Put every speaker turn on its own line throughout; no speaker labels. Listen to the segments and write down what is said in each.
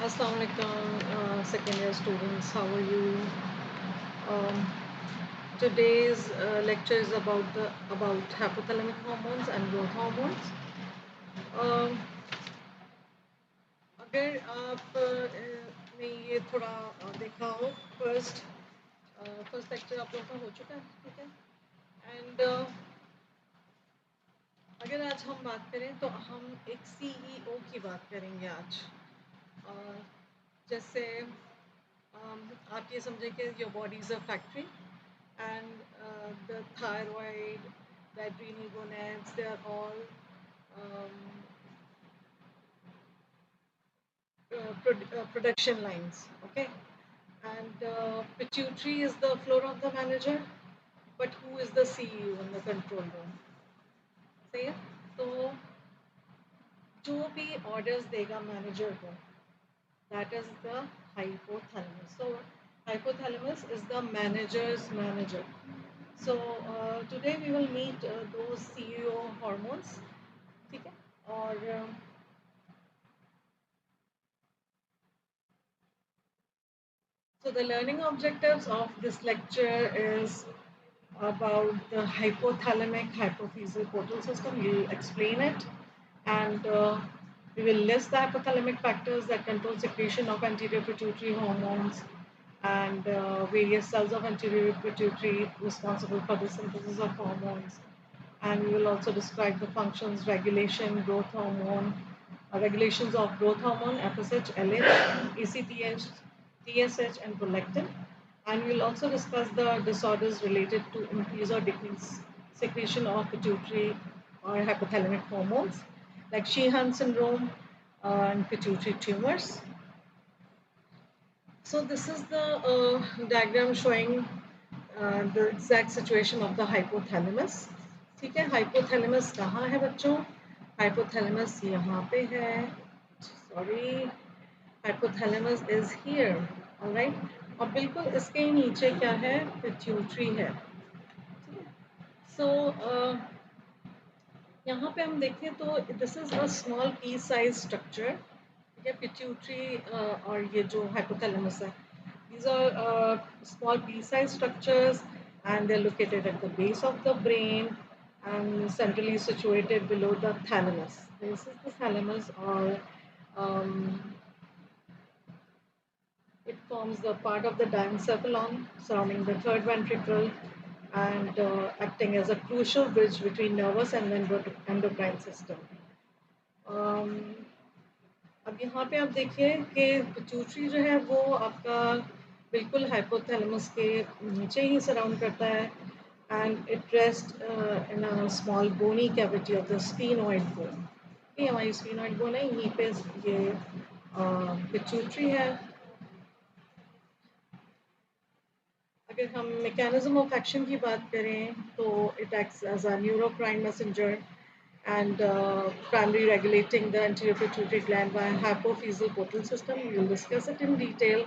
Assalamu alaikum, second year students. How are you? Um, Today's lecture is about hypothalamic hormones and growth hormones. Um, अगर आप ने ये थोड़ा देखा हो फर्स्ट लेक्चर आप लोगों का हो चुका है, ठीक है? एंड अगर आज हम बात करें तो हम एक सीईओ की बात करेंगे आज। जैसे आप ये समझें कि your body is a factory and the thyroid, the adrenal gonads, they are all um, production lines, okay? And pituitary is the floor of the manager, but who is the CEO in the control room? सही है? तो जो भी orders देगा manager को, that is the hypothalamus. So hypothalamus is the manager's manager. So today we will meet those CEO hormones, ठीक है? और so the learning objectives of this lecture is about the hypothalamic hypophyseal portal system. We'll explain it, and we will list the hypothalamic factors that control secretion of anterior pituitary hormones and various cells of anterior pituitary responsible for the synthesis of hormones. And we will also describe the functions, regulation, growth hormone, regulations of growth hormone, FSH, LH, ECTH, TSH, and prolactin. And we'll also discuss the disorders related to increase or decrease secretion of pituitary or hypothalamic hormones, like Sheehan syndrome and pituitary tumors. So this is the diagram showing the exact situation of the hypothalamus. ठीक है, hypothalamus कहाँ है बच्चों? Hypothalamus यहाँ पे है. Sorry, hypothalamus is here. All right. और बिल्कुल इसके ही नीचे क्या है? Pituitary है. So यहाँ पे हम देखें तो this is a small pea-sized structure. ये pituitary और ये जो hypothalamus है. These are small pea-sized structures, and they're located at the base of the brain and centrally situated below the thalamus. This is the thalamus, or it forms the part of the diencephalon surrounding the third ventricle and acting as a crucial bridge between nervous and endocrine system. अब यहाँ पे आप देखिए कि pituitary जो है वो आपका बिल्कुल हाइपोथैलेमस के नीचे ही सराउंड करता है and it rest in a small bony cavity of the sphenoid bone. ये हमारी स्फीनॉइड बोन है, यहीं पे ये पिट्यूटरी है. अगर हम मैकेनिज्म ऑफ एक्शन की बात करें तो it acts as a neurocrine messenger and primarily regulating the anterior pituitary gland by hypophyseal portal system. We will discuss it in detail,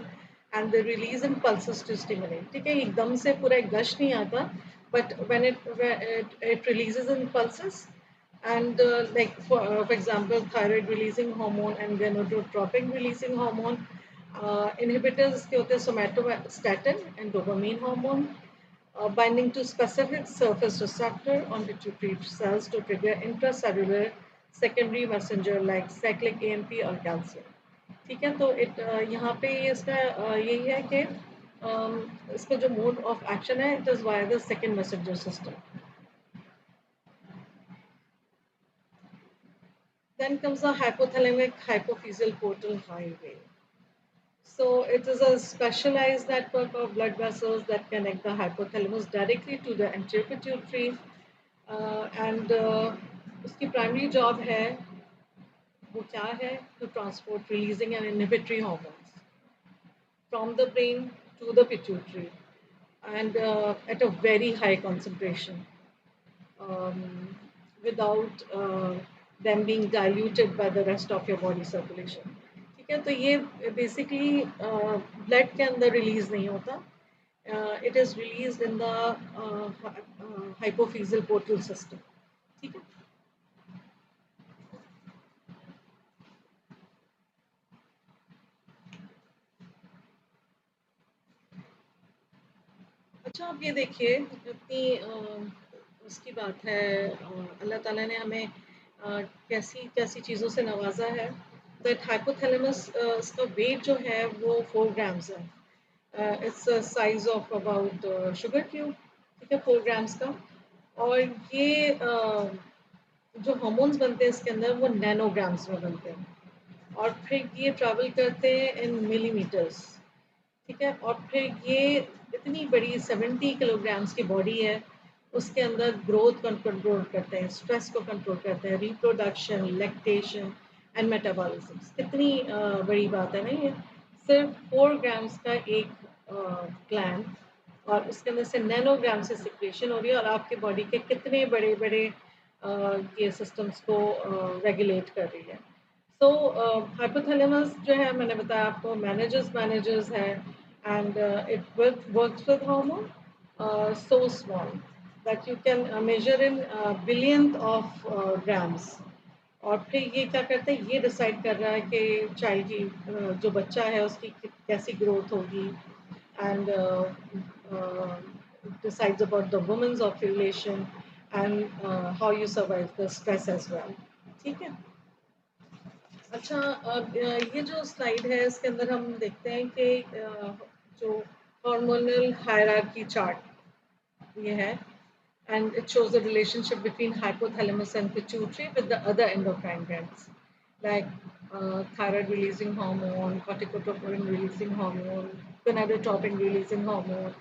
and the release impulses to stimulate. ठीक है, एकदम से पूरा एक gush नहीं आता, but when it releases impulses, and like for example, thyroid releasing hormone and gonadotropin releasing hormone. Inhibitors के होते हैं somatostatin and dopamine hormone, binding to specific surface receptor on pituitary cells to trigger intracellular secondary messenger like cyclic AMP और calcium. ठीक है, तो यहाँ पे इसका यही है कि इसका जो मोड ऑफ एक्शन है, it is via the second messenger system. Then comes the hypothalamic hypophyseal portal highway. So it is a specialized network of blood vessels that connect the hypothalamus directly to the anterior pituitary, and उसकी primary job है वो क्या है? To transport releasing and inhibitory hormones from the brain to the pituitary, and at a very high concentration, um, without them being diluted by the rest of your body circulation. ठीक है, तो ये basically blood के अंदर release नहीं होता. It is released in the hypophyseal portal system. ठीक है. अच्छा आप ये देखिए अपनी उसकी बात है अल्लाह ताला ने हमें कैसी कैसी चीज़ों से नवाजा है दैट हाइपोथैलेमस इसका वेट जो है वो 4 ग्राम्स है it's size of about sugar cube ठीक है 4 ग्राम्स का और ये जो हार्मोन्स बनते हैं इसके अंदर वो नैनोग्राम्स में बनते हैं और फिर ये ट्रैवल करते हैं इन मिलीमीटर्स ठीक है और फिर ये इतनी बड़ी 70 किलोग्राम्स की बॉडी है उसके अंदर ग्रोथ को कंट्रोल करते हैं स्ट्रेस को कंट्रोल करते हैं रिप्रोडक्शन लैक्टेशन एंड मेटाबॉलिज्म कितनी बड़ी बात है ना ये सिर्फ 4 ग्राम्स का एक ग्लैंड और उसके अंदर से नैनोग्राम से सिक्रेशन हो रही है और आपके बॉडी के कितने बड़े बड़े ये सिस्टम्स को रेगुलेट कर रही है सो हाइपोथैलेमस जो है मैंने बताया आपको मैनेजर्स है and it works with hormone so small that you can measure in billionth of grams और फिर ये क्या करते हैं ये डिसाइड कर रहा है कि चाइल्ड की जो बच्चा है उसकी कैसी ग्रोथ होगी and decides about the woman's ovulation and how you survive the stress as well. ठीक है अच्छा अब ये जो स्लाइड है इसके अंदर हम देखते हैं कि जो हार्मोनल हायरार्की चार्ट ये है and it shows the relationship between hypothalamus and pituitary with the other endocrine glands like thyroid releasing hormone, corticotropin releasing hormone, gonadotropin releasing hormone,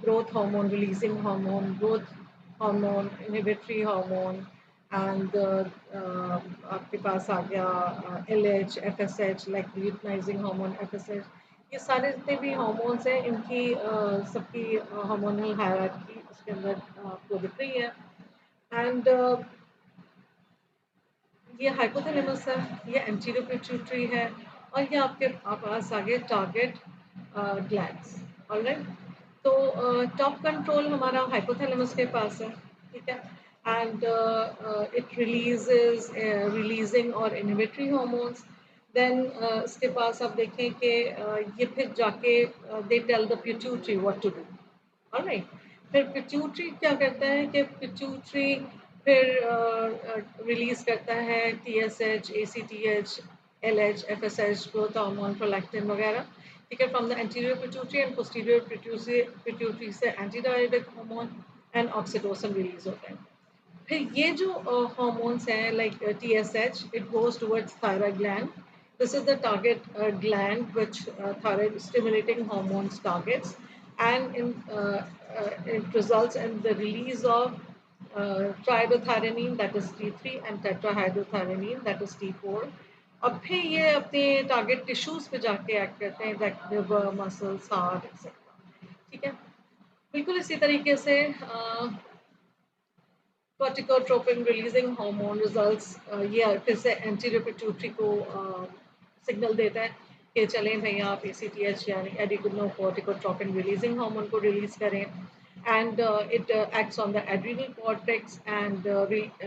growth hormone releasing hormone, growth hormone, inhibitory hormone, and आपके पास आ गया LH, FSH like luteinizing hormone, FSH ये सारे जितने भी hormones हैं इनकी सबकी hormonal hierarchy उसके अंदर आपको दिख रही है एंड ये हाइपोथैलेमस है ये एंटीरियर पिट्यूटरी है और ये आपके पास आगे टारगेट ग्लैंड्स ऑलराइट तो टॉप कंट्रोल हमारा हाइपोथैलेमस के पास है ठीक है एंड इट रिलीजिंग और इनहिबिटरी हार्मोन्स देन इसके पास आप देखें कि ये फिर जाके they tell the pituitary what to do alright फिर पिट्यूटरी क्या करता है कि पिट्यूटरी फिर रिलीज करता है TSH, ACTH, LH, FSH, growth hormone, prolactin वगैरह ठीक है from the anterior pituitary and posterior pituitary से एंटीडायरेटिक हार्मोन एंड ऑक्सीटोसिन रिलीज होते हैं फिर ये जो हार्मोन्स हैं like TSH it goes towards thyroid gland this is the target gland which thyroid stimulating hormones targets and it results in the release of triiodothyronine that is T3 and tetrahydrothyronine that is T4 और फिर ये अपने target tissues पे जाके act करते हैं like liver muscles heart etcetera ठीक है बिल्कुल इसी तरीके से corticotropin releasing hormone results ये फिर से anterior pituitary को सिग्नल देता है कि चलें भैया आप ACTH यानी adrenocorticotropin releasing hormone को रिलीज करें and it acts on the adrenal cortex and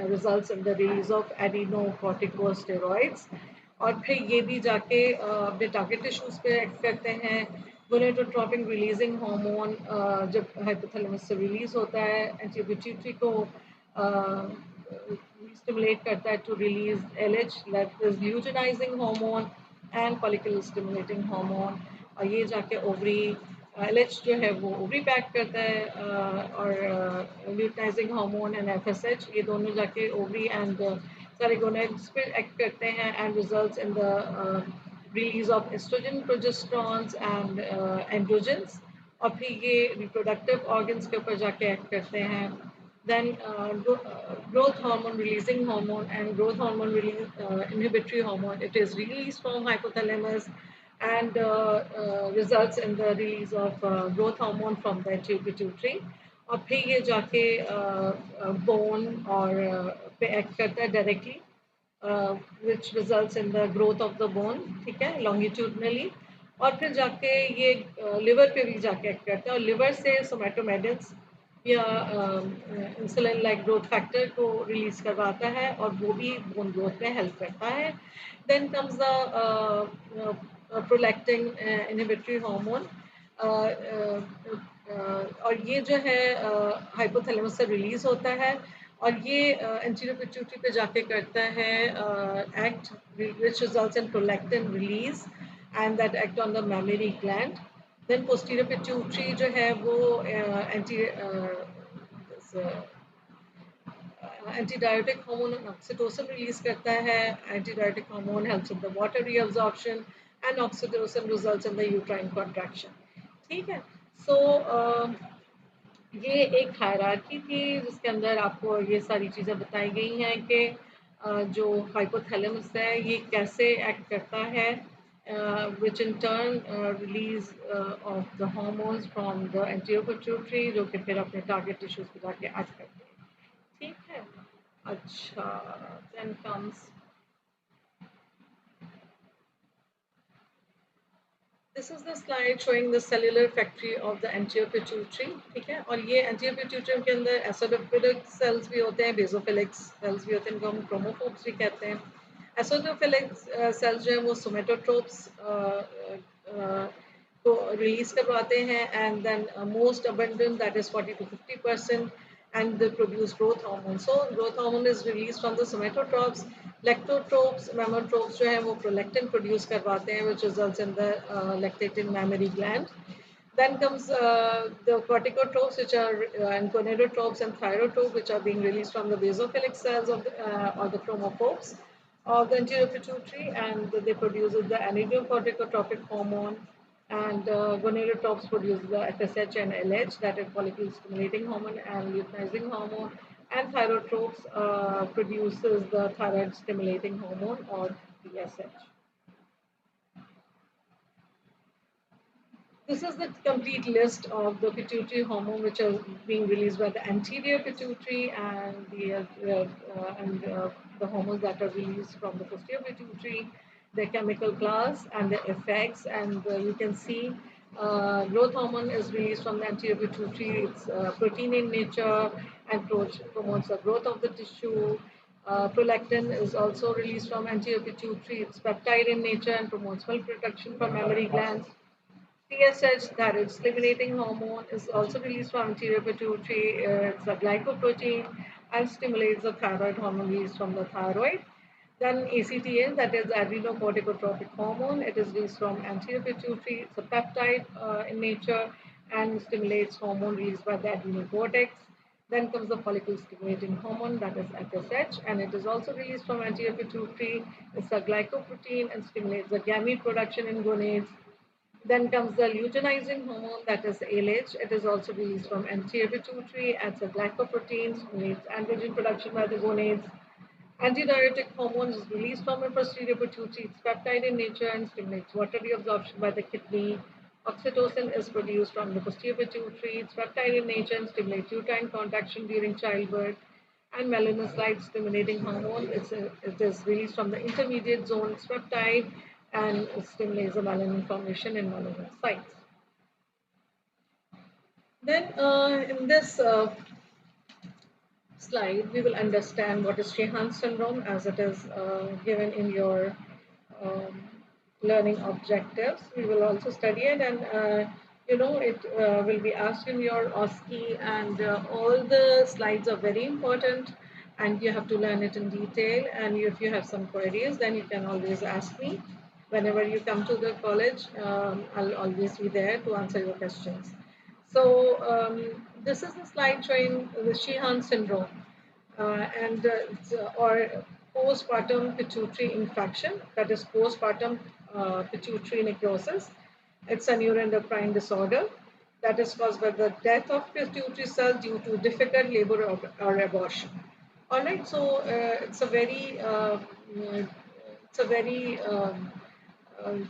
results in the release of adrenocorticosteroids और फिर ये भी जाके अपने टारगेट टिश्यूज पे एक्ट करते हैं गोनेडोट्रोपिन रिलीजिंग हार्मोन जब हाइपोथैलेमस से रिलीज होता है एंटीरियर पिट्यूटरी को stimulate करता है to release LH that is luteinizing hormone and follicle stimulating hormone और ये जाके ओवरी LH जो है वो ओवरी पैक करता है और luteinizing hormone and FSH ये दोनों जाके ओवरी एंड सारे गोनेड्स पे एक्ट करते हैं and results in the release of estrogen progesterones and androgens और फिर ये reproductive organs के ऊपर जाके एक्ट करते हैं then growth hormone releasing hormone and growth hormone release inhibitory hormone it is released from hypothalamus and results in the release of growth hormone from the pituitary और फिर ये जाके bone और पे एक्ट करता है directly which results in the growth of the bone ठीक है longitudinally और फिर जाके ये लिवर पे भी जाके एक्ट करता है और लिवर से सोमेटोमेडिन्स या इंसुलिन लाइक ग्रोथ फैक्टर को रिलीज करवाता है और वो भी बोन ग्रोथ में हेल्प करता है then comes the prolactin inhibitory hormone और ये जो है हाइपोथैलेमस से रिलीज होता है और ये एंटीरियर पिट्यूटरी पे जाके करता है act which results in prolactin release and that act on the mammary gland. Then posterior pituitary जो है वो anti antidiuretic hormone oxytocin release करता है. Antidiuretic hormone helps in the water reabsorption and oxytocin results in the uterine contraction. ठीक है. सो ये एक hierarchy थी जिसके अंदर आपको ये सारी चीज़ें बताई गई हैं कि जो हाइपोथैलेमस है ये कैसे एक्ट करता है, which in turn release of the hormones from the anterior pituitary जो कि फिर अपने टारगेट टिश्यूज पे जाके एक्ट करते हैं. ठीक है. अच्छा. then comes This is the slide showing the cellular factory of the anterior pituitary. ठीक है. और ये anterior pituitary के अंदर एसिडोफिलिक cells भी होते हैं, बेसोफिलिक cells भी होते हैं, इनको हम क्रोमोफोर्स भी कहते हैं. एसिडोफिलिक cells जो है वो सोमेटोट्रोप्स को रिलीज करवाते हैं and then most abundant, that is 40 to 50%, and they produce growth hormone. So growth hormone is released from the somatotropes. Lactotropes, mammotropes जो है वो prolactin produce करवाते हैं which results in the lactating mammary gland. Then comes the corticotropes, which are and gonadotropes and thyrotropes, which are being released from the basophilic cells of or the chromophobes of the anterior pituitary, and they produce the anidocorticotropic hormone. And gonadotropes produce the FSH and LH, that is follicle stimulating hormone and luteinizing hormone, and thyrotropes produces the thyroid stimulating hormone or TSH. This is the complete list of the pituitary hormone which are being released by the anterior pituitary and the hormones that are released from the posterior pituitary, their chemical class and the effects. And you can see growth hormone is released from the anterior pituitary. It's protein in nature and promotes the growth of the tissue. Prolactin is also released from anterior pituitary. It's peptide in nature and promotes milk production from mammary glands. TSH, that is stimulating hormone, is also released from anterior pituitary. It's a glycoprotein and stimulates the thyroid hormone released from the thyroid. Then ACTH, that is adrenocorticotropic hormone. It is released from anterior pituitary. It's a peptide in nature and stimulates hormone released by the adrenal cortex. Then comes the follicle stimulating hormone, that is FSH, and it is also released from anterior pituitary. It's a glycoprotein and stimulates the gamete production in gonads. Then comes the luteinizing hormone, that is ALH. It is also released from anterior pituitary as a glycoprotein, stimulates androgen production by the gonads. Antidiuretic hormone is released from the posterior pituitary. It's peptide in nature and stimulates water reabsorption by the kidney. Oxytocin is produced from the posterior pituitary. It's peptide in nature and stimulates uterine contraction during childbirth. And melanocyte stimulating hormone, it is released from the intermediate zone. It's peptide and it stimulates the melanin formation in melanocytes. Then in this slide, we will understand what is Sheehan syndrome as it is given in your um, learning objectives. We will also study it, and it will be asked in your OSCE, and all the slides are very important, and you have to learn it in detail. And if you have some queries, then you can always ask me. Whenever you come to the college, I'll always be there to answer your questions. So this is the slide showing the Sheehan syndrome or postpartum pituitary infection, that is postpartum pituitary necrosis. It's a neuroendocrine disorder that is caused by the death of pituitary cells due to difficult labor or abortion. All right, so it's a very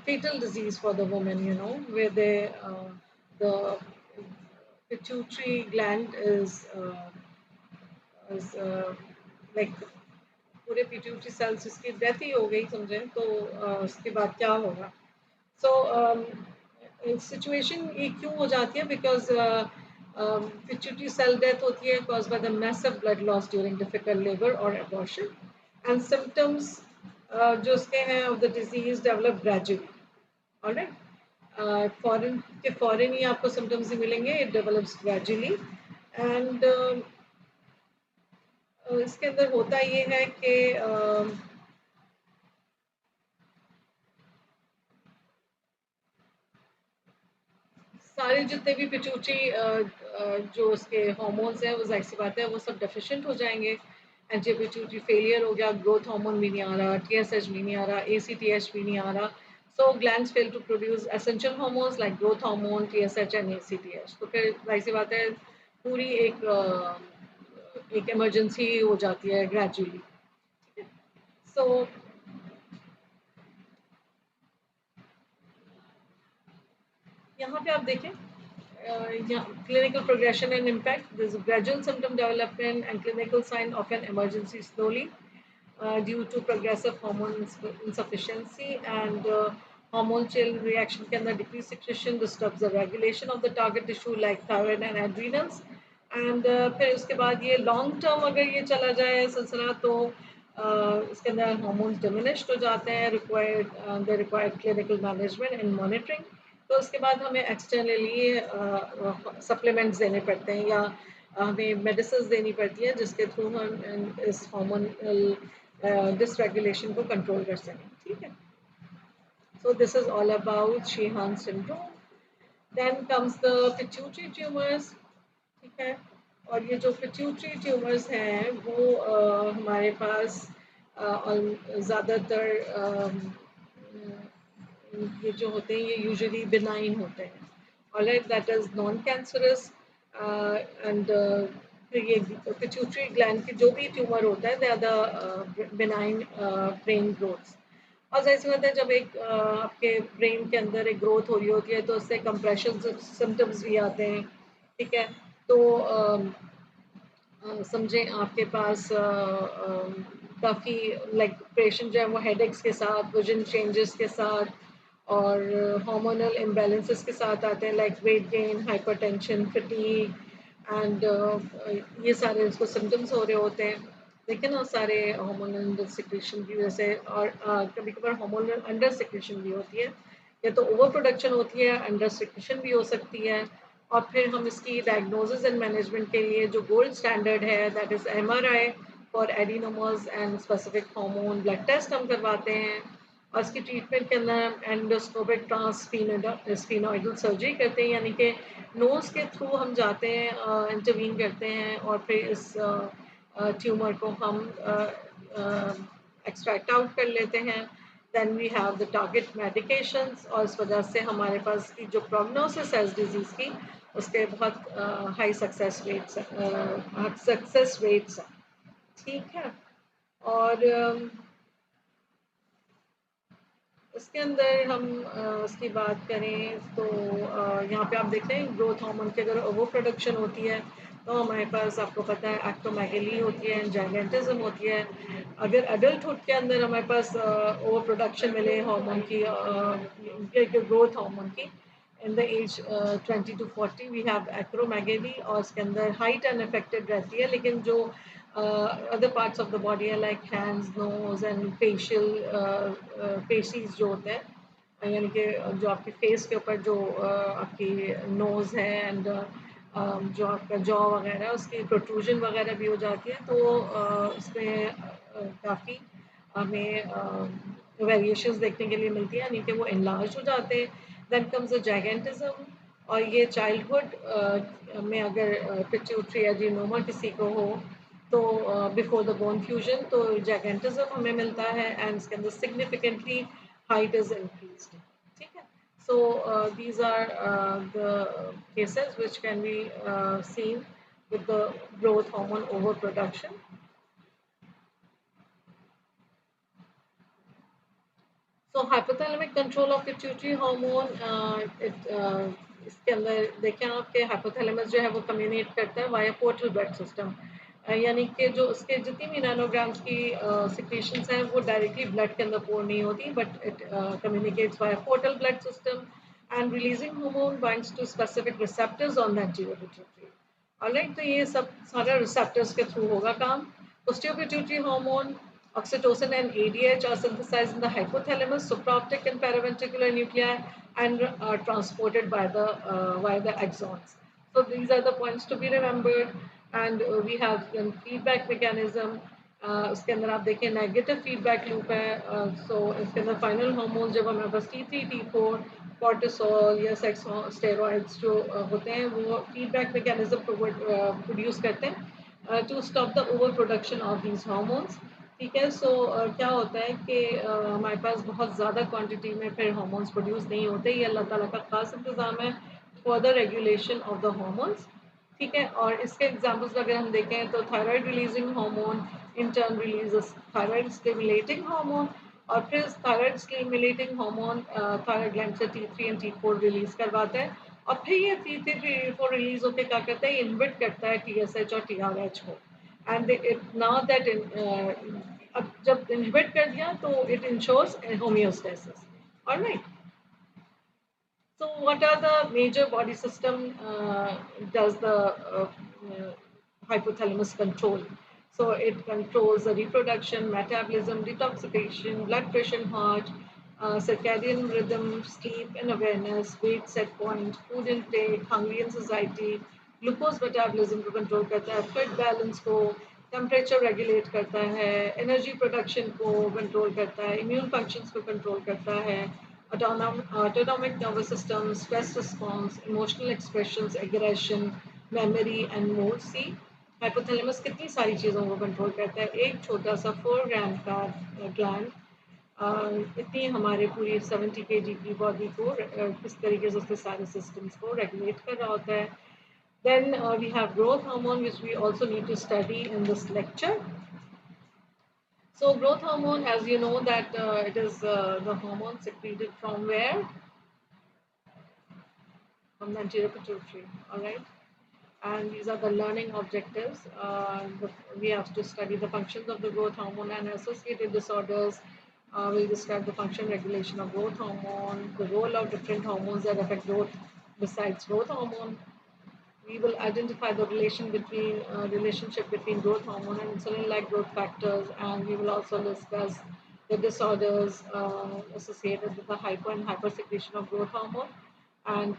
fatal disease for the woman, where the pituitary gland is like पूरे pituitary cells इसकी death ही हो गई समझें तो उसके बाद क्या होगा. So सिचुएशन ये क्यों हो जाती है बिकॉज pituitary cell death होती है caused by the massive blood loss during difficult labor or abortion, and symptoms जो उसके हैं of the disease develop gradually. All right. Foreign के फॉरेन ही आपको सिम्टम्स ही मिलेंगे, इट डेवलप्स ग्रेजुअली। एंड इसके अंदर होता ये है कि सारे जितने भी जो उसके हार्मोन्स हैं वो जाहिर सी बात है वो सब डेफिशिएंट हो जाएंगे। एंटी पिट्यूटरी फेलियर हो गया, ग्रोथ हार्मोन भी नहीं आ रहा, टीएसएच भी नहीं आ रहा, एसीटीएच भी नहीं आ रहा। So glands fail to produce essential hormones like growth hormone, TSH and ACTH. तो फिर जाहिर सी बात है पूरी एक इमरजेंसी हो जाती है ग्रेजुअली। सो यहाँ पे आप देखें, clinical progression and impact. There's a gradual symptom development and clinical sign of an emergency slowly due to progressive hormone insufficiency and hormone chain reaction के अंदर decreased secretion disturbs the regulation of the target tissue like thyroid and adrenals. And फिर उसके बाद ये long term अगर ये चला जाए सिलसिला तो इसके अंदर हार्मोन्स डिमिनिश्ड हो जाते हैं, required the required clinical management and monitoring. तो उसके बाद हमें एक्सटर्नली सप्लीमेंट्स देने पड़ते हैं या हमें मेडिसिन देनी पड़ती है जिसके थ्रू हम इस हार्मोनल डिसरेगुलेशन को कंट्रोल कर सकें। ठीक है, so this is all about Sheehan syndrome. Then comes the pituitary tumours. ठीक है, और ये जो पिट्यूटरी ट्यूमर्स हैं वो हमारे पास ज़्यादातर ये जो होते हैं ये यूजुअली बिनाइन होते हैं। Alright, that is non cancerous. And ये पिट्यूटरी ग्लैंड की जो भी ट्यूमर होता है they are the benign brain growths. और जाहिर सी बात है जब आपके ब्रेन के अंदर एक ग्रोथ हो रही होती है तो उससे कंप्रेशन सिम्टम्स भी आते हैं। ठीक है, तो समझें आपके पास काफ़ी लाइक पेशेंट जो है वो हेडेक्स के साथ, विजन चेंजेस के साथ और हार्मोनल इम्बैलेंसेस के साथ आते हैं like weight gain, hypertension, fatigue and ये सारे उसको सिम्टम्स हो रहे होते हैं। लेकिन ना सारे हार्मोनल सिक्रेशन की वजह से और कभी कभार हार्मोनल अंडर सिक्रेशन भी होती है, या तो ओवर प्रोडक्शन होती है, अंडर सिक्रेशन भी हो सकती है। और फिर हम इसकी डायग्नोसिस एंड मैनेजमेंट के लिए जो गोल्ड स्टैंडर्ड है that is MRI for adenomas and specific hormone blood test हम करवाते हैं। और इसकी ट्रीटमेंट के अंदर हम एंडोस्कोपिक ट्रांसफिनोइडल सर्जरी करते हैं, यानी कि नोज़ के थ्रू हम जाते हैं, इंटरवीन करते हैं और फिर इस ट्यूमर को हम एक्सट्रैक्ट आउट कर लेते हैं। Then we have the target medications और इस वजह से हमारे पास की जो प्रोग्नोसिस है इस डिजीज़ की उसके बहुत हाई सक्सेस रेट्स हैं। ठीक है, और इसके अंदर हम इसकी बात करें तो यहाँ पे आप देख रहे हैं ग्रोथ हार्मोन की अगर ओवर प्रोडक्शन होती है तो हमारे पास आपको पता है एक्टोमेगेली होती है, जाइगेंटिज्म होती है। अगर एडल्टहुड के अंदर हमारे पास ओवर प्रोडक्शन मिले हार्मोन की, ग्रोथ हार्मोन की, in the age 20 to 40 we have acromegaly और इसके अंदर हाइट अनअफेक्टेड रहती है, लेकिन जो other parts of the body are like hands, nose and facies जो होते हैं, यानी कि जो आपके फेस के ऊपर जो आपकी नोज़ है एंड जो आपका जॉ वगैरह है उसकी प्रोट्रूजन वगैरह भी हो जाती है, तो उसमें काफ़ी हमें वेरिएशंस देखने के लिए मिलती है, यानी कि वो इनलार्ज हो जाते हैं। देन कम्स द जाइगेंटिज्म, और ये चाइल्डहुड में अगर पिट्यूटरी एडिनोमा किसी को हो तो बिफोर द बोन फ्यूजन तो जाइगेंटिज्म हमें मिलता है एंड इसके अंदर सिग्निफिकेंटली हाइट इज इंक्रीज्ड। ठीक है, so these are the cases which can be seen with the growth hormone overproduction. So hypothalamic control of pituitary hormone, इसके अंदर देखें आपके हाइपोथैलेमस जो है वो कम्युनिकेट करता है वाया पोर्टल ब्लड सिस्टम, यानी कि जो उसके जितनी भी नैनोग्राम्स की सिक्रीशंस हैं वो डायरेक्टली ब्लड के अंदर पोर नहीं होती, but it communicates via portal blood system and releasing hormone binds to specific receptors on the anterior pituitary. Alright, तो ये सब सारा रिसेप्टर्स के थ्रू होगा काम। Posterior pituitary hormone Oxytocin and ADH are synthesized in the hypothalamus, supraoptic and paraventricular nuclei, and are transported by via the axons. So these are the points to be remembered. And we have then feedback mechanism. उसके अंदर आप देखें negative feedback loop है सो इसके अंदर final hormones जब हमारे पास T3 T4 कॉर्टिसोल या सेक्स स्टेरॉइड्स जो होते हैं वो फीडबैक मैकेनिज्म प्रोड्यूस करते हैं to stop the over production of these hormones ठीक है सो क्या होता है कि हमारे पास बहुत ज़्यादा क्वांटिटी में फिर हार्मोन्स प्रोड्यूस नहीं होते ये अल्लाह ताला का खास इंतज़ाम है for the regulation of the hormones ठीक है और इसके एग्जांपल्स अगर हम देखें तो thyroid releasing hormone in turn releases thyroid stimulating hormone और फिर thyroid stimulating hormone thyroid gland से T3 एंड T4 रिलीज करवाता है और फिर ये T3 T4 रिलीज होकर क्या करता है इनहिबिट करता है TSH और TRH को एंड इट नाउ दैट अब जब इनहिबिट कर दिया तो it ensures homeostasis alright so what are the major body system does the hypothalamus control? So it controls the reproduction, metabolism, detoxification, blood pressure, heart, circadian rhythm, sleep and awareness, weight set point, food intake, hungry and satiety, glucose metabolism को control करता है fat balance को temperature regulate करता है energy production को control करता है immune functions को कंट्रोल करता है autonomic nervous system stress response emotional expressions aggression memory and mood see hypothalamus कितनी सारी चीज़ों को कंट्रोल करता है एक छोटा सा 4 ग्राम का ग्लैंड इतनी हमारे पूरी 70 kg की बॉडी को किस तरीके से उसके सारे सिस्टम्स को रेगुलेट कर रहा होता है Then we have growth hormone, which we also need to study in this lecture. So growth hormone, as you know, that it is the hormone secreted from where? From the anterior pituitary. All right. And these are the learning objectives. We have to study the functions of the growth hormone and associated disorders. We'll describe the function regulation of growth hormone, the role of different hormones that affect growth besides growth hormone. We will identify the relationship between growth hormone and insulin-like growth factors, and we will also discuss the disorders associated with the hyper and hypersecretion of growth hormone, and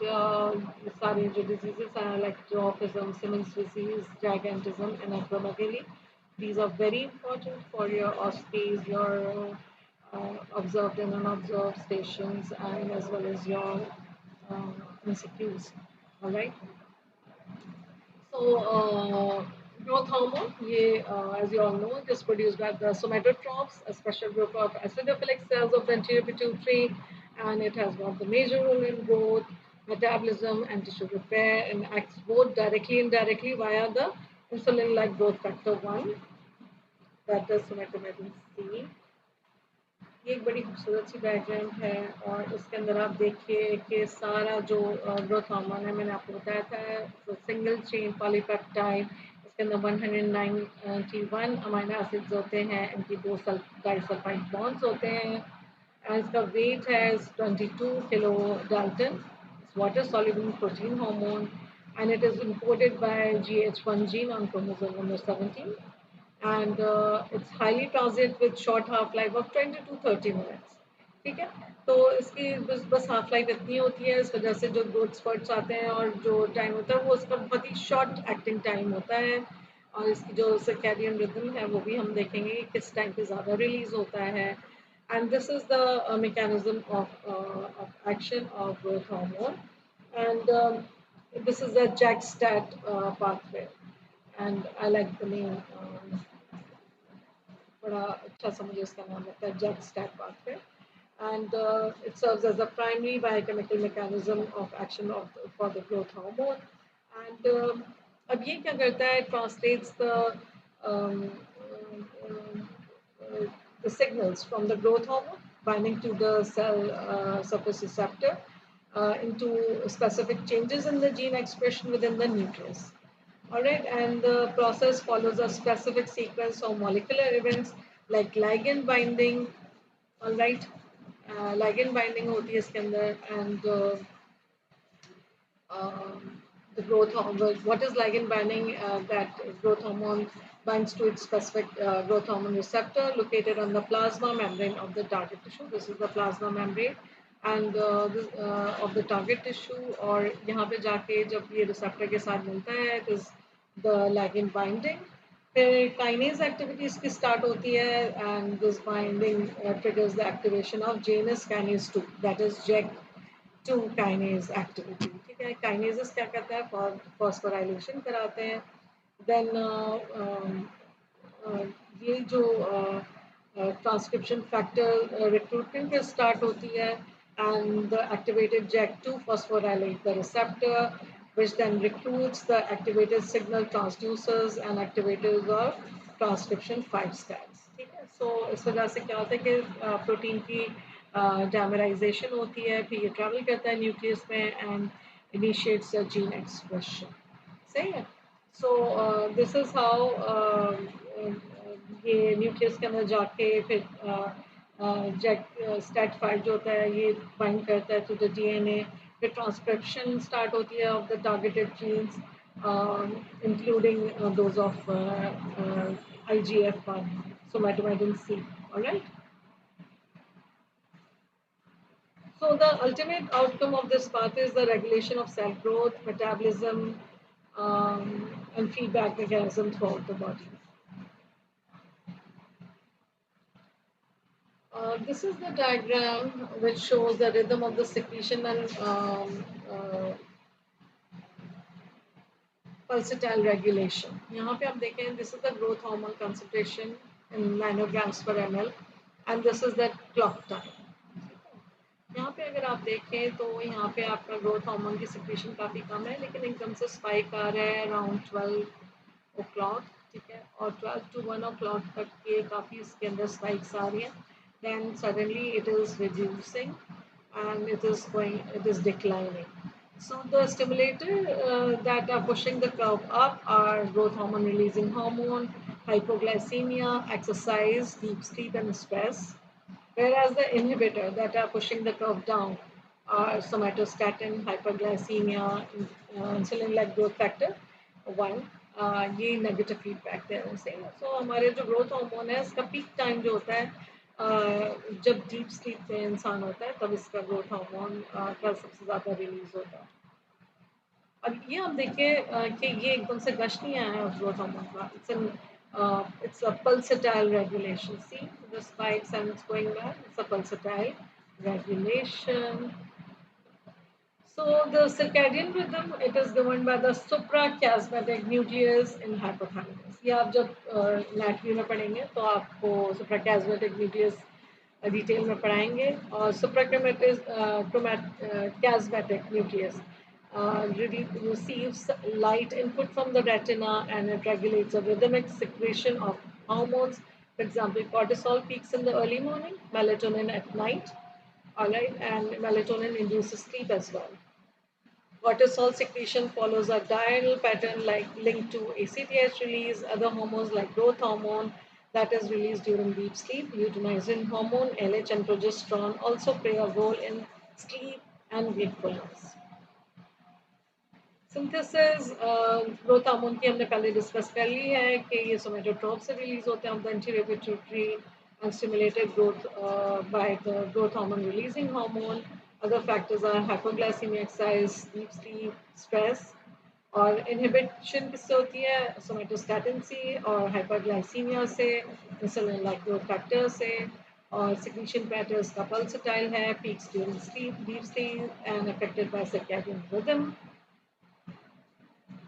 starting the diseases like dwarfism, Simmons disease, gigantism, and acromegaly. These are very important for your OSPs, your observed and unobserved stations, and as well as your MCQs. All right. So, growth hormone, as you all know, it is produced by the somatotrophs, a special group of acidophilic cells of the anterior pituitary, and it has got the major role in growth, metabolism, and tissue repair, and acts both directly and indirectly via the insulin-like growth factor 1, that is somatomedin C. ये एक बड़ी खूबसूरत C diagram है और इसके अंदर आप देखिए कि सारा जो ग्रोथ हार्मोन है मैंने आपको बताया था तो सिंगल चेन पॉलीपेप्टाइड इसके अंदर 191 अमीनो एसिड्स होते हैं इनकी दो डाइसल्फाइड बॉन्ड्स होते हैं and इसका weight has 22 kilo Dalton. It's water soluble protein hormone and it is encoded by GH1 gene on chromosome number 17 and it's highly transient with short half life of 20 to 30 minutes. ठीक है तो इसकी बस half life इतनी होती है इस वजह से जो ग्रोथ स्पर्ट्स आते हैं और जो टाइम होता है वो उसका बहुत ही शॉर्ट एक्टिंग टाइम होता है और इसकी जो सर्कैडियन रिदम है वो भी हम देखेंगे कि किस टाइम पे ज़्यादा रिलीज होता है and this is the mechanism of action of growth hormone and this is the JAK-STAT pathway and I like the name बड़ा अच्छा सा मुझे इसका नाम लगता है JAK-STAT pathway and it serves as the primary biochemical mechanism of action for the growth hormone and अब ये क्या करता है translates um, the signals from the growth hormone binding to the cell surface receptor into specific changes in the gene expression within the nucleus. All right, and the process follows a specific sequence of molecular events like ligand binding. All right, ligand binding होती है इसके अंदर and the growth hormone. What is ligand binding? That growth hormone binds to its specific growth hormone receptor located on the plasma membrane of the target tissue. This is the plasma membrane and of the target tissue. और यहाँ पे जाके जब ये receptor के साथ मिलता है, it is the ligand binding. फिर kinase activity इसकी start होती है and this binding triggers the activation of Janus kinase 2, that is JAK2 kinase activity. ठीक है, kinases क्या करता है, phosphorylation कराते हैं. Then uh, ये जो ट्रांसक्रिप्शन फैक्टर रिक्रूटमेंट पे स्टार्ट होती है and the activated JAK2 phosphorylate the receptor which then recruits the activated signal transducers and activators of transcription 5 steps. ठीक है, so इस वजह से क्या होता है कि प्रोटीन की डायमराइजेशन होती है, फिर ये ट्रैवल करता है न्यूक्लियस में and initiates the gene expression. सही है. सो दिस इज हाउ ये न्यूक्लियस के अंदर जाके फिर जेट स्टैट फाइव जो होता है ये बाइंड करता है टू द डीएनए. फिर ट्रांसक्रिप्शन स्टार्ट होती है of the targeted genes including those of IGF-1, somatostatin C. All right. So the ultimate outcome of this path is the regulation of cell growth, metabolism, and feedback mechanism throughout the body. This is the diagram which shows the rhythm of the secretion and pulsatile regulation. यहाँ पे आप देखें, this is the growth hormone concentration in nanograms per ml, and this is the clock time. यहाँ पे अगर आप देखें तो यहाँ पे आपका ग्रोथ हार्मोन की सिक्रीशन काफ़ी कम है, लेकिन एकदम से स्पाइक आ रहा है अराउंड 12 o'clock. ठीक है, और 12 to 1 o'clock तक ये काफ़ी इसके अंदर स्पाइक्स आ रही हैं. Then suddenly it is reducing and it is declining. So the stimulator that are pushing the curve up are growth hormone releasing hormone, hypoglycemia, exercise, deep sleep and stress. Whereas the inhibitor that are pushing the curve down are somatostatin, hyperglycemia, insulin-like growth factor 1. ये negative feedback दे रहे हैं. सो हमारे जो growth hormone है इसका peak time जो होता है जब डीप स्लीप में इंसान होता है तब इसका ग्रोथ हार्मोन का सबसे ज़्यादा रिलीज होता है. अब ये हम देखें कि ये एकदम से गश नहीं आया है ग्रोथ हार्मोन का. It's a pulsatile regulation. See the spikes and it's going back. It's a pulsatile regulation. So the circadian rhythm, it is governed by the suprachiasmatic nucleus in hypothalamus. ये आप जब anatomy में पढ़ेंगे तो आपको suprachiasmatic nucleus detail में पढ़ाएंगे. और suprachiasmatic nucleus receives light input from the retina and it regulates the rhythmic secretion of hormones. For example, cortisol peaks in the early morning, melatonin at night, all right, and melatonin induces sleep as well. Cortisol secretion follows a diurnal pattern like linked to ACTH release, other hormones like growth hormone that is released during deep sleep, luteinizing hormone, LH and progesterone also play a role in sleep and wakefulness. Synthesis growth hormone की हमने पहले discuss कर ली है कि ये सोमेटोट्रोप से release होते हैं of the anterior pituitary and stimulated growth by the growth hormone releasing hormone. Other factors are hypoglycemia, exercise, deep sleep, stress. और इनहिबिशन किससे होती है, सोमेटोस्टैटिन से और हाइपरग्लाइसीमिया से, इंसुलिन लाइक ग्रोथ फैक्टर से. और सिक्रीशन पैटर्न्स का पल्सटाइल है, peaks during sleep, deep sleep and affected by circadian rhythm.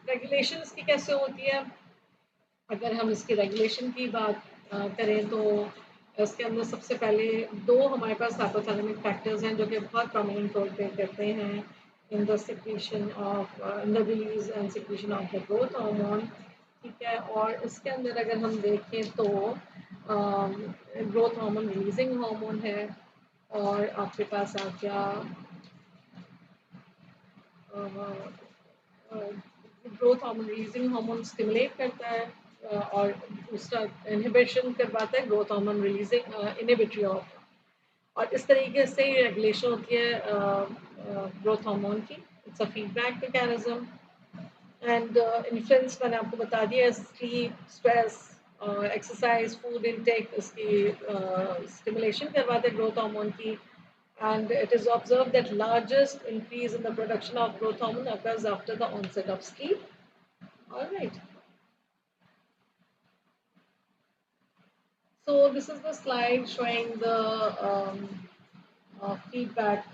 Regulation इसकी कैसे होती है, अगर हम इसकी रेगुलेशन की बात करें तो इसके अंदर सबसे पहले दो हमारे पास हाइपोथैलेमिक फैक्टर्स हैं जो कि बहुत प्रोमिनेंट रोल प्ले करते हैं in the secretion of in the release and secretion of the growth hormone. ठीक है, और इसके अंदर अगर हम देखें तो ग्रोथ हार्मोन रिलीजिंग हार्मोन है और आपके पास आ गया growth hormone releasing hormone stimulate करता है और दूसरा इनहिबिशन करवाता है growth hormone releasing inhibitory of. और इस तरीके से रेगुलेशन होती है ग्रोथ हार्मोन की. It's a feedback mechanism and influence मैंने आपको बता दिया, sleep, stress, exercise food intake इसकी स्टिमुलेशन करवाते हैं ग्रोथ हार्मोन की. And it is observed that largest increase in the production of growth hormone occurs after the onset of sleep. All right. So this is the slide showing the feedback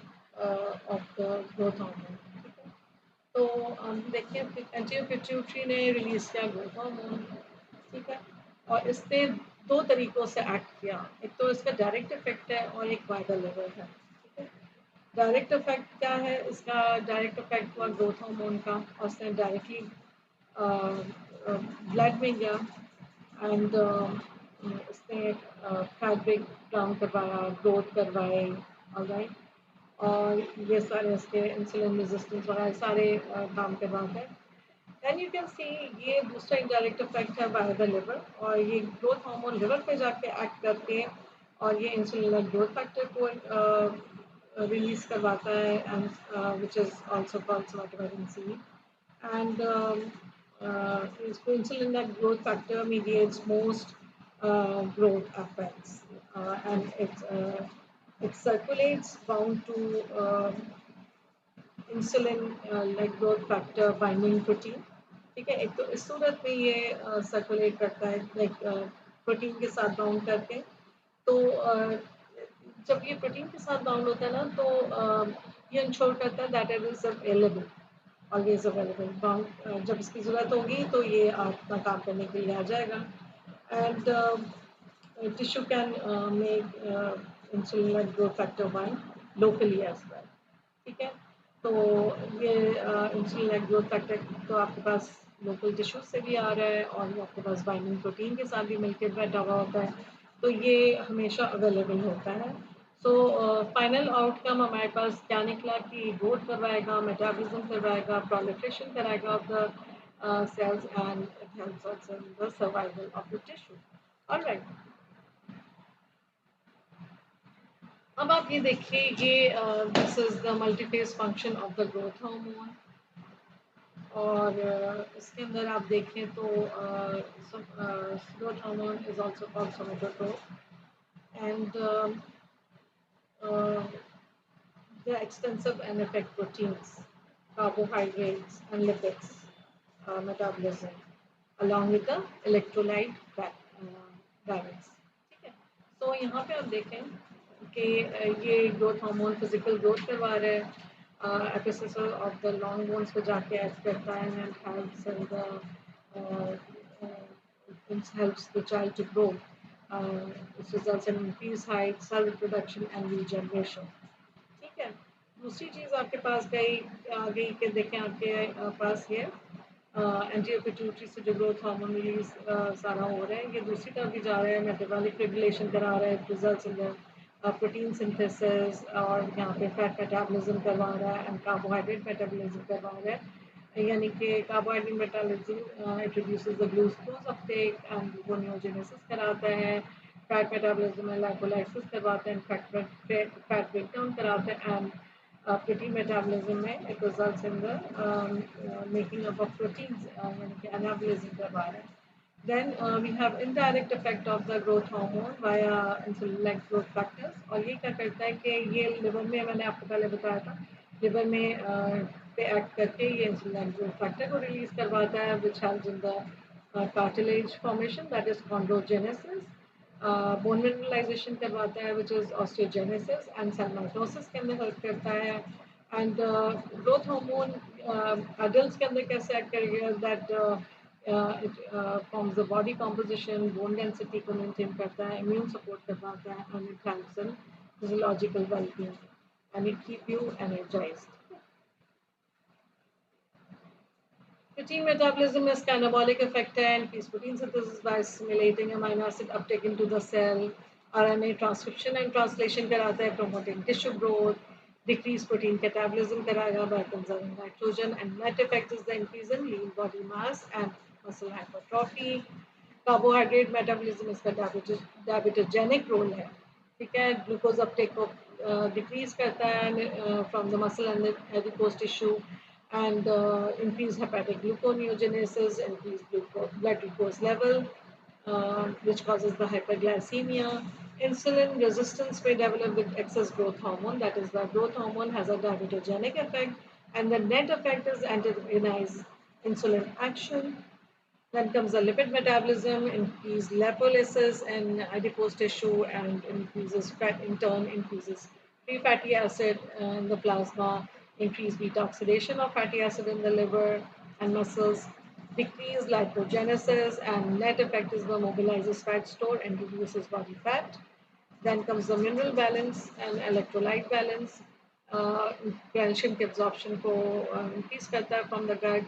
of the growth hormone. तो देखिए anterior pituitary ने release किया growth hormone. ठीक है. और इसने दो तरीकों से एक्ट किया. एक तो इसका डायरेक्ट इफेक्ट है और एक बाय द लिवर है. ठीक है. डायरेक्ट इफेक्ट क्या है? इसका डायरेक्ट इफेक्ट हुआ ग्रोथ हार्मोन का और उसने डायरेक्टली ब्लड में गया. एंड उसने फैट ब्रेक डाउन करवाया, ग्रोथ करवाए. ऑलराइट. और ये सारे इसके इंसुलिन रेजिस्टेंस वगैरह सारे काम करवाते हैं. एंड यू कैन सी ये दूसरा इनडायरेक्ट इफेक्ट है बाय द लिवर. और ये ग्रोथ हार्मोन लिवर पे जाके एक्ट करते हैं और ये इंसुलिन ग्रोथ फैक्टर को रिलीज करवाता है and which is also called somatomedin C. And insulin like growth factor mediates most growth effects, and it circulates bound to insulin like growth factor binding protein. ठीक है. एक तो इस सूरत में ये सर्कुलेट करता है लाइक प्रोटीन के साथ बाउंड करके. तो जब ये प्रोटीन के साथ बाउंड होता है ना तो ये इंश्योर करता है that it is available, always available. Bound जब इसकी ज़रूरत होगी तो ये अपना काम करने के लिए आ जाएगा. And tissue can make insulin like growth factor 1 locally as well. ठीक है. तो ये इंसुलिन लाइक ग्रोथ फैक्टर तो आपके पास लोकल टिश्यू से भी आ रहा है और ये आपके पास बाइंडिंग प्रोटीन के साथ भी मिलकर बैठा हुआ होता है. तो ये हमेशा अवेलेबल होता है. सो फाइनल आउटकम हमारे पास क्या निकला कि ग्रोथ करवाएगा, मेटाबॉलिज्म करवाएगा, प्रोलिफरेशन कराएगा of the cells and it helps us in the survival of the tissue. Alright. अब आप ये देखिए ये this is the multiphase function of the growth hormone. और इसके अंदर आप देखें तो growth hormone is also called somatotroph. And uh, the extensive and affect proteins, carbohydrates, and lipids metabolism, along with the electrolyte balance. ठीक है. तो यहाँ पे आप देखें कि ये ग्रोथ हार्मोन फिजिकल ग्रोथ करवा रहा है. Epicycle of the long bones को जाके act करता है and helps in the it helps the child to grow. It results in increased height, cell reproduction and regeneration. ठीक है. दूसरी चीज़ आपके पास गई आ गई कि देखें आपके पास ये एंटीरियर पिट्यूटरी से जो ग्रोथ हार्मोन रिलीज सारा हो रहा है ये दूसरी तरफ भी जा रहा है, मेटाबॉलिक रेगुलेशन करा रहा है, results in the protein synthesis और यहाँ पे फैट मेटाबॉलिज्म करवा रहा है एंड कार्बोहाइड्रेट मेटाबॉलिज्म करवा रहा है. यानी कि carbohydrate metabolism it reduces the glucose Uptake and gluconeogenesis कराता है. फैट मेटाबॉलिज्म में लाइपोलाइसिस करवाते हैं, फैट ब्रेकडाउन कराते हैं एंड protein metabolism में it results in the making up of proteins यानी कि anabolism करवा रहा है. Then we have indirect effect of the growth hormone via insulin like growth factors. और ये क्या करता है कि ये लिवर में मैंने आपको पहले बताया था लिवर में पे एक्ट करके ये इंसुलिन ग्रोथ फैक्टर को रिलीज करवाता है which helps in the cartilage formation that is chondrogenesis. Bone mineralization करवाता है which is osteogenesis and cell mitosis के अंदर हेल्प करता है. एंड ग्रोथ हार्मोन एडल्ट्स के अंदर कैसे एक्ट करेगा that it forms the body composition, bone density को मेंटेन करता है, इम्यून सपोर्ट करवाता है and it helps in physiological wellbeing and it keep you energised. Protein metabolism is catabolic effect and increase protein synthesis by stimulating amino acid uptake into the cell. RNA transcription and translation कराता है, promoting tissue growth. Decrease protein catabolism कराएगा by conserving nitrogen and net effect is the increase in lean body mass and muscle hypertrophy. Carbohydrate metabolism इसका diabetogenic role है. ठीक है. Glucose uptake को decrease करता है from the muscle and the adipose tissue. And increase hepatic gluconeogenesis, increase blood glucose level, which causes the hyperglycemia. Insulin resistance may develop with excess growth hormone. That is, the growth hormone has a diabetogenic effect, and the net effect is antagonize insulin action. Then comes the lipid metabolism, increase lipolysis and adipose tissue, and increases fat. In turn, increases free fatty acid in the plasma, increase beta oxidation of fatty acid in the liver and muscles, decrease lipogenesis, and net effect is the mobilizes fat store and reduces body fat. Then comes the mineral balance and electrolyte balance. Calcium की absorption को increase करता है from the gut.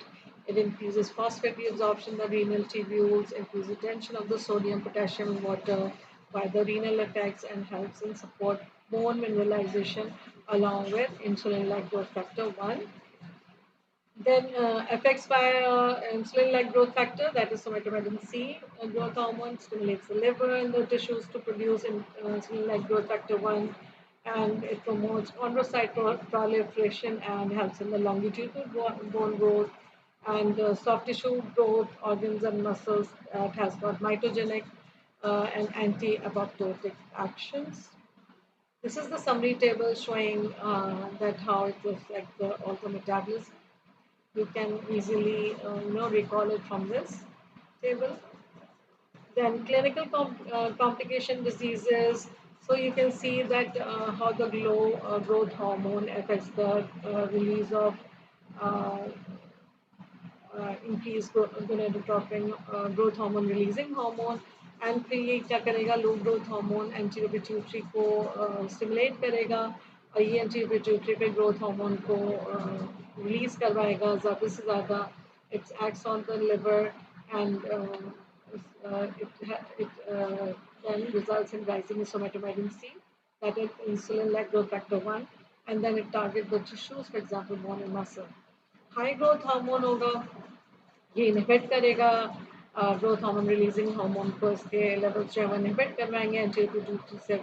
It increases phosphate reabsorption in the renal tubules, increases retention of the sodium, potassium, and water by the renal effects, and helps in support bone mineralization along with insulin-like growth factor 1. Then effects by insulin-like growth factor, that is somatostatin C growth hormone, stimulates the liver and the tissues to produce insulin-like growth factor 1, and it promotes chondrocyte proliferation and helps in the longitudinal bone growth and soft tissue growth, organs and muscles. It has got mitogenic and anti-apoptotic actions. This is the summary table showing that how it affects the also metabolism. You can easily recall it from this table. Then clinical complication diseases. So you can see that how the growth hormone affects the release of uh, increase gonadotropin growth hormone releasing hormone, and फिर ये क्या करेगा लो growth hormone anti pituitary को stimulate करेगा और ये anti pituitary पे growth hormone को रिलीज करवाएगा ज़्यादा से ज़्यादा. It acts on the liver, and it then results in rising somatostatin C, that is insulin-like growth factor 1, and then it targets the tissues, for example, bone and muscle. High growth hormone होगा, ये inhibit करेगा growth hormone releasing hormone को, इसके levels जो है वो inhibit करवाएंगे. Anti से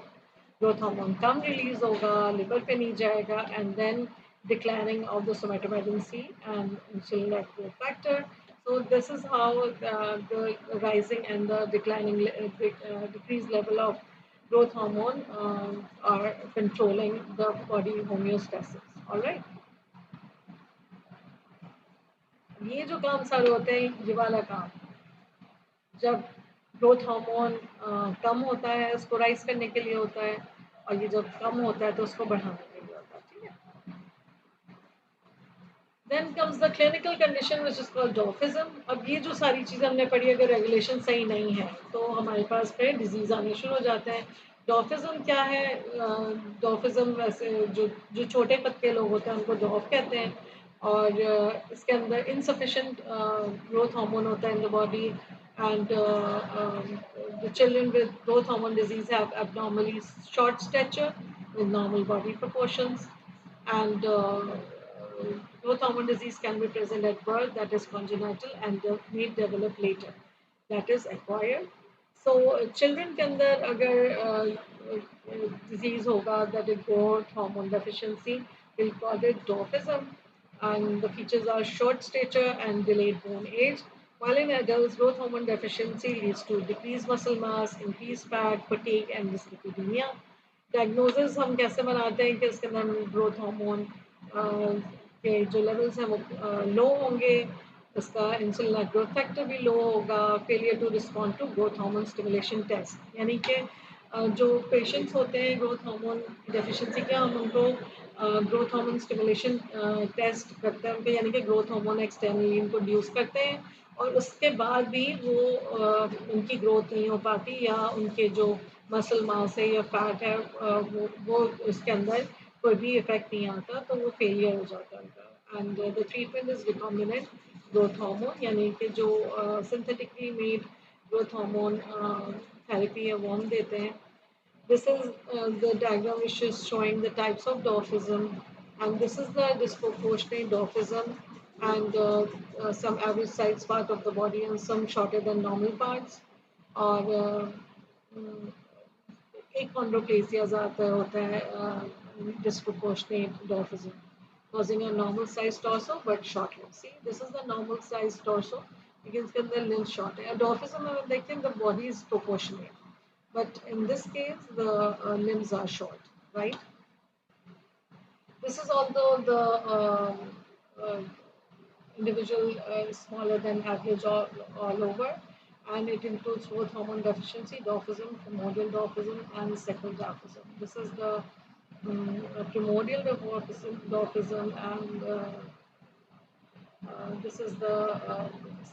ग्रोथ हार्मोन कम रिलीज होगा, लिवर पे नहीं जाएगा, and then declining of the somatostatin C and insulin-like growth factor. So this is how the rising and the declining decreased level of growth hormone are controlling the body homeostasis. All right. ये जो काम सारे होते हैं, ये वाला काम जब ग्रोथ हार्मोन कम होता है उसको राइज करने के लिए होता है, और ये जब कम होता है तो उसको बढ़ाने के लिए होता है. ठीक है. Then comes the clinical condition which is called dwarfism. अब ये जो सारी चीज़ें हमने पढ़ी, अगर रेगुलेशन सही नहीं है तो हमारे पास फिर डिजीज़ आने शुरू हो जाते हैं. डॉर्फिज्म क्या है? डॉर्फिज्म वैसे जो छोटे पत्ते लोग होते हैं उनको डॉर्फ कहते हैं, और इसके अंदर इनसफिशेंट ग्रोथ हार्मोन होता है in the body, and the children with growth hormone disease have abnormally short stature with normal body proportions, and growth hormone disease can be present at birth, that is congenital, and may develop later, that is acquired. So children के अंदर अगर disease होगा, that is growth hormone deficiency, we'll call it dwarfism, and the features are short stature and delayed bone age. While in adults, growth hormone deficiency leads to decreased muscle mass, increased fat, fatigue, and dyslipidemia. Diagnosis हम कैसे बनाते हैं कि इसके अंदर growth hormone के जो levels हैं वो लो होंगे, इसका इंसुलिन ग्रोथ फैक्टर भी लो होगा, failure to respond to growth hormone stimulation test, यानी कि जो पेशेंट्स होते हैं ग्रोथ हार्मोन डेफिशिएंसी के, हम उनको ग्रोथ हार्मोन स्टिमुलेशन टेस्ट करते हैं उनके, यानी कि ग्रोथ हार्मोन एक्सटर्नली इनको ड्यूस करते हैं, और उसके बाद भी वो उनकी ग्रोथ नहीं हो पाती, या उनके जो मसल मास है या फैट है वो उसके अंदर कोई भी इफेक्ट नहीं आता, तो वो फेलियर हो जाता है. And the treatment is recombinant growth hormone, यानी कि जो synthetically made growth hormone therapy है वो हम देते हैं. This is the diagram which is showing the types of dwarfism, and this is the disproportionate dwarfism, and some average size part of the body and some shorter than normal parts, और achondroplasia ज़्यादातर होता है disproportionate dwarfism, causing a normal sized torso but short limbs. See, this is the normal sized torso, लेकिन इसके अंदर limbs short है. डॉर्फिज्म में आप देखते हैं the body is proportionate, but in this case the limbs are short, right? This is although the uh, individual smaller than average all over, and it includes both hormone deficiency, dwarfism, primordial dwarfism, and second dwarfism. This is the primordial dwarfism, and this is the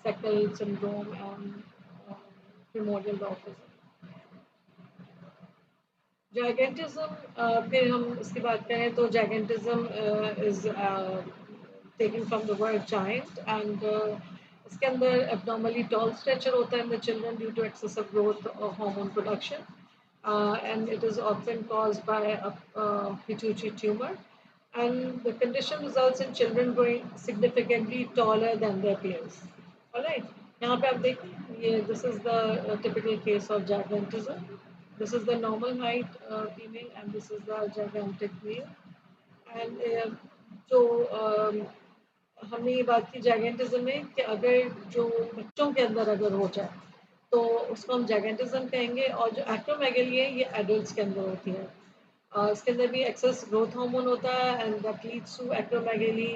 Seckel syndrome and uh, primordial dwarfism. Gigantism फिर हम इसकी बात करें तो gigantism is taken from the word giant, and इसके अंदर abnormally tall stature होता है in the children due to excessive growth of hormone production, and it is often caused by a pituitary tumor, and the condition results in children growing significantly taller than their peers. All right. यहाँ पे आप देखिए ये this is the typical case of gigantism. This is the normal height female, and this is the gigantic male. And जो हमने ये बात की जाइगेंटिज्म में कि अगर जो बच्चों के अंदर अगर हो जाए तो उसको हम जाइगेंटिज्म कहेंगे, और जो एक्रोमेगली है ये एडल्ट्स के अंदर होती है. इसके अंदर भी एक्सेस ग्रोथ हार्मोन होता है, and that leads to acromegaly,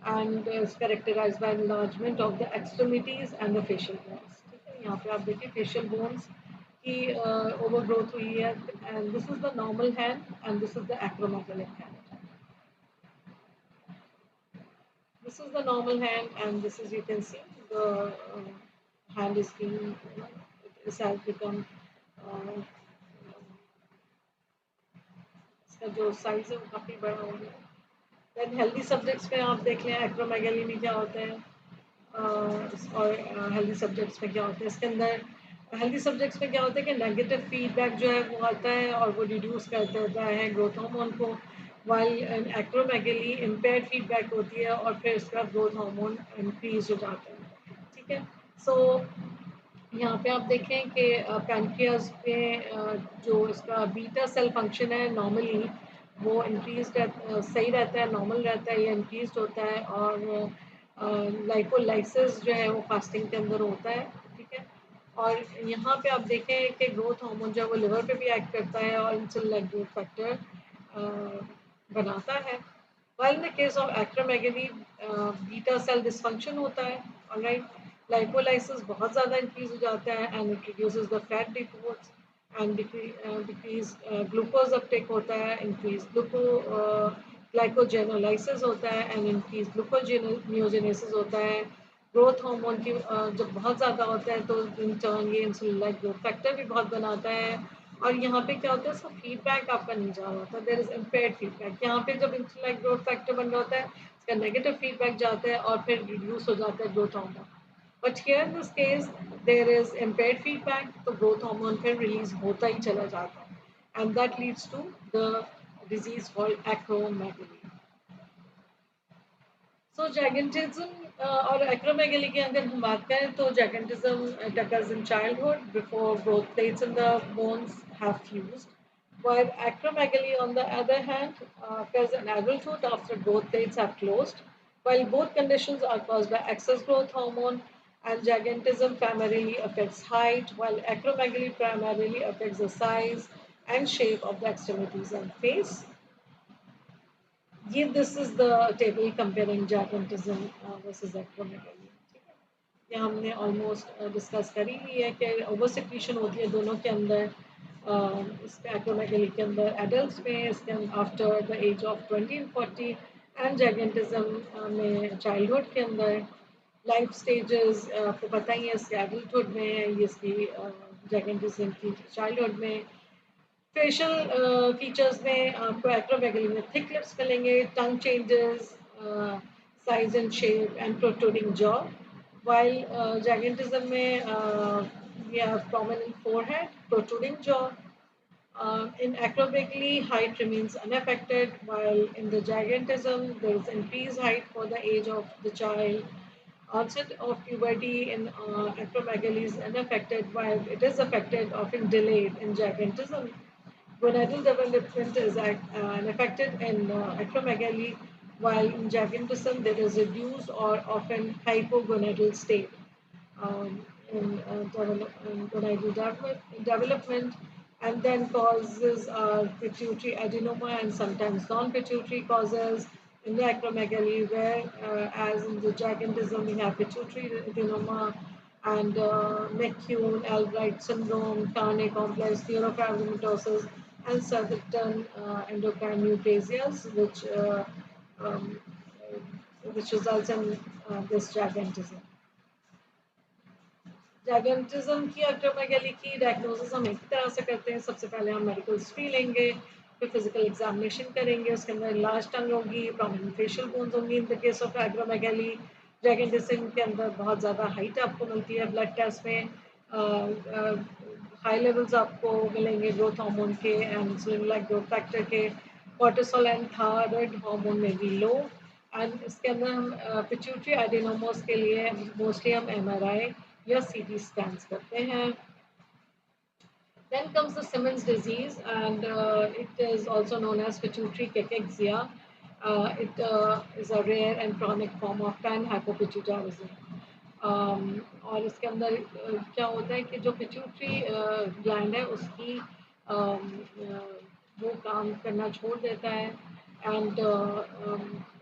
and is characterised by enlargement of the extremities and the facial bones. ठीक है, यहाँ पे आप देखिए फेशियल बोन्स की ओवर ग्रोथ हुई है, and this is the normal hand and this is the acromegalic hand. This is the normal hand, and this is, you can see the hand is being, it has become इसका जो size है वो काफ़ी बड़ा हो गया. Then healthy subjects में आप देख लें एक्रोमेगली में क्या होता है, और हेल्दी सब्जेक्ट्स में क्या होता है. इसके अंदर हेल्दी सब्जेक्ट्स में क्या होता है कि नेगेटिव फीडबैक जो है वो आता है और वो रिड्यूस कर देता है ग्रोथ हार्मोन को, वाइल एक्रोमेगली इम्पेयर्ड फीडबैक होती है और फिर उसका ग्रोथ हार्मोन इंक्रीज हो जाता है. ठीक है. सो यहाँ पे आप देखें कि पैनक्रियाज में जो इसका बीटा सेल फंक्शन है नॉर्मली वो इंक्रीज सही रहता है, नॉर्मल रहता है या इंक्रीज होता है, और लाइपोलाइसिस जो है वो फास्टिंग के अंदर होता है. ठीक है. और यहाँ पे आप देखें कि ग्रोथ हार्मोन जो है वो लिवर पे भी एक्ट करता है और इंसुलिन लाइक ग्रोथ फैक्टर बनाता है. While in the case of acromegaly, beta cell dysfunction होता है. All right. Lipolysis बहुत ज़्यादा increase हो जाता है, and it reduces the fat depots, and decrease glucose uptake होता है, increase glycogenolysis होता है, and increase gluconeogenesis होता है. ग्रोथ हार्मोन की जब बहुत ज़्यादा होता है तो इन टर्न ये इंसुलिन लाइक ग्रोथ फैक्टर भी बहुत बनाता है. और यहाँ पे क्या होता है, इसका फीडबैक आपका नहीं जा रहा होता, देयर इज इम्पेयर्ड फीडबैक. यहाँ पे जब इंसुलिन लाइक ग्रोथ फैक्टर बन रहा होता है इसका नेगेटिव फीडबैक जाता है और फिर रिड्यूस हो जाता है growth hormone. But here in this case there is impaired feedback, तो ग्रोथ हार्मोन फिर रिलीज होता ही चला जाता है, and that leads to the disease called acromegaly. So gigantism और एक्रोमेगली की अगर हम बात करें तो gigantism occurs in childhood before growth plates in the bones have fused, while acromegaly on the other hand occurs in adulthood after growth plates have closed. While both conditions are caused by excess growth hormone, and gigantism primarily affects height, while acromegaly primarily affects the size and shape of the extremities and face. ये this is the table comparing gigantism versus acromegaly. ठीक है. ये हमने almost discuss कर ही ली है कि over secretion होती है दोनों के अंदर, इसमें एक्रोमेगली के अंदर एडल्ट्स में, इसके after the age of 20 and 40, and gigantism में चाइल्डहुड के अंदर. लाइफ स्टेजेस आपको पता ही है, इसके एडल्टहुड में है, ये इसकी जाइगेंटिज्म की चाइल्डहुड में. फेशियल फीचर्स में आपको एक्रोमेगली में थिक लिप्स मिलेंगे, tongue changes, size and shape and protruding jaw, while gigantism में we have prominent forehead, protruding jaw. In acromegaly, height remains unaffected, while in the gigantism, there is increased height for the age of the child. Onset of puberty in acromegaly is unaffected, while it is affected, often delayed in gigantism. Gonadal development is unaffected in acromegaly, while in gigantism there is reduced or often hypogonadal state. in when I do development, and then causes are pituitary adenoma and sometimes non-pituitary causes in the acromegaly, where as in the gigantism we have pituitary adenoma and McCune, Albright syndrome, Carney complex, neurofibromatosis, and certain endocrine neoplasias, um, which results in this gigantism. Gigantism की acromegaly की diagnosis हम एक तरह से करते हैं। सबसे पहले हम मेडिकल हिस्ट्री लेंगे, फिर फिजिकल एग्जामिनेशन करेंगे, उसके अंदर लार्ज टंग होगी, प्रोमिनेंट फेशियल बोन्स होंगी। In the case of acromegaly gigantism के अंदर बहुत ज़्यादा हाइट आपको मिलती है ब्लड टेस्ट में। हाई लेवल्स आपको मिलेंगे ग्रोथ हार्मोन के and insulin like growth factor के। कॉर्टिसोल एंड थायराइड हार्मोन में भी लो। एंड इसके अंदर हम पिट्यूटरी एडेनोमोस के लिए मोस्टली हम एमआरआई या सीटी स्कैन्स करते हैं। Then comes the Simmons disease, and it is also known as pituitary cachexia. It is a rare and chronic form of pan-hypopituitarism. और इसके अंदर क्या होता है कि जो पिट्यूटरी ग्लैंड है उसकी वो काम करना छोड़ देता है and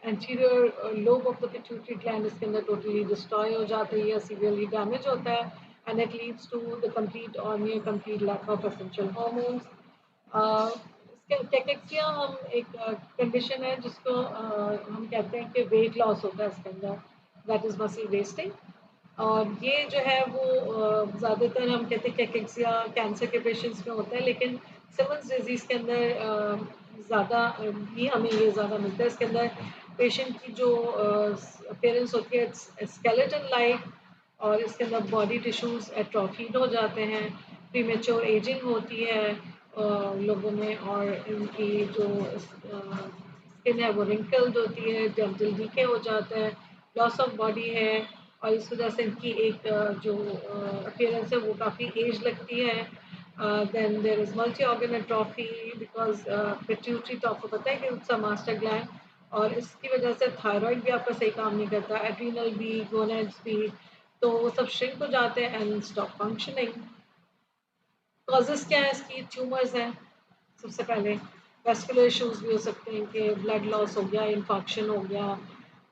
anterior lobe of the pituitary gland इसके अंदर टोटली डिस्ट्रॉय हो जाता है या सीवियरली डैमेज होता है and it leads to the complete और near complete lack of essential hormones. Cachexia हम एक कंडीशन है जिसको हम कहते हैं कि वेट लॉस होता है इसके अंदर, दैट इज मसल वेस्टिंग। और ये जो है वो ज़्यादातर हम कहते हैं कैकेक्सिया कैंसर के पेशेंट्स में होता है, लेकिन सिमन्स डिजीज़ के अंदर ज़्यादा भी हमें ये ज़्यादा मिलता है। इसके अंदर पेशेंट की जो अपीयरेंस होती है स्केलेटन लाइक, और इसके अंदर बॉडी टिश्यूज एट्रोफीड हो जाते हैं, प्रीमेच्योर एजिंग होती है लोगों में, और इनकी जो स्किन है वो रिंकल्ड होती है, डेंटल डीके हो जाता है, लॉस ऑफ बॉडी है, और इस वजह से इनकी एक जो अपीयरेंस है वो काफ़ी एज लगती है। Then there is multi organ atrophy because pituitary तो आपको पता है कि इट्स अ मास्टर ग्लैंड, और इसकी वजह से थायराइड भी आपका सही काम नहीं करता, एड्रीनल भी, गोनेड्स भी, तो वो सब श्रिंक हो जाते हैं एंड स्टॉप फंक्शनिंग। कॉजेस क्या है इसकी? ट्यूमर्स हैं सबसे पहले, वेस्कुलर इश्यूज भी हो सकते हैं कि ब्लड लॉस हो गया, इन्फेक्शन हो गया,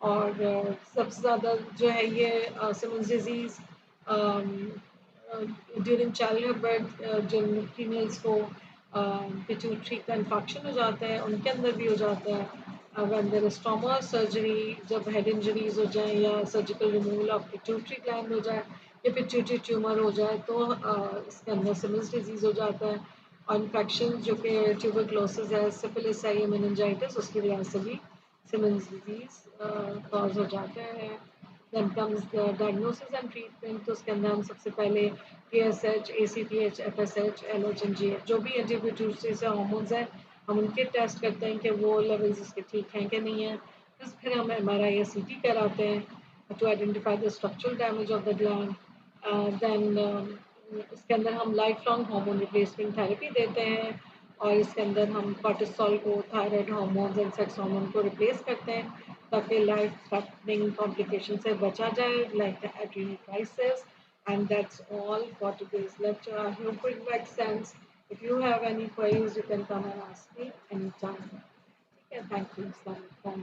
और सबसे ज़्यादा जो है ये Simmonds disease during childhood birth जिन फीमेल्स को पिट्यूटरी का इन्फेक्शन हो जाता है उनके अंदर भी हो जाता है। When there is trauma surgery, जब हेड इंजरीज हो जाए या surgical removal of pituitary gland हो जाए या पिट्यूटरी ट्यूमर हो जाए तो इसके अंदर सिमन्स डिजीज़ हो जाता है। और इन्फेक्शन जो कि ट्यूबरक्लोसिस है, सिफिलिस है या मेनिंजाइटिस, उसकी वजह से भी सिमन्स डिजीज़ कॉज हो जाते हैं। Then comes the diagnosis and treatment, तो उसके अंदर हम सबसे पहले TSH, ACTH, FSH, LH and GH जो भी एंटीपिट्यूटरी से हार्मोन्स हैं हम उनके टेस्ट करते हैं कि वो लेवल्स इसके ठीक हैं कि नहीं है। फिर हम MRI या CT कराते हैं to identify the structural damage of the gland. Then इसके अंदर हम life long hormone replacement therapy देते हैं, और इसके अंदर हम कॉर्टिसोल को, thyroid hormones and sex hormone को रिप्लेस करते हैं ताकि लाइफ थ्रेटनिंग कॉम्प्लिकेशन से बचा जाए like the adrenal crisis. And that's all for today's lecture. I hope it makes sense. If you have any queries, you can come and ask me anytime. Okay, thank you. Bye.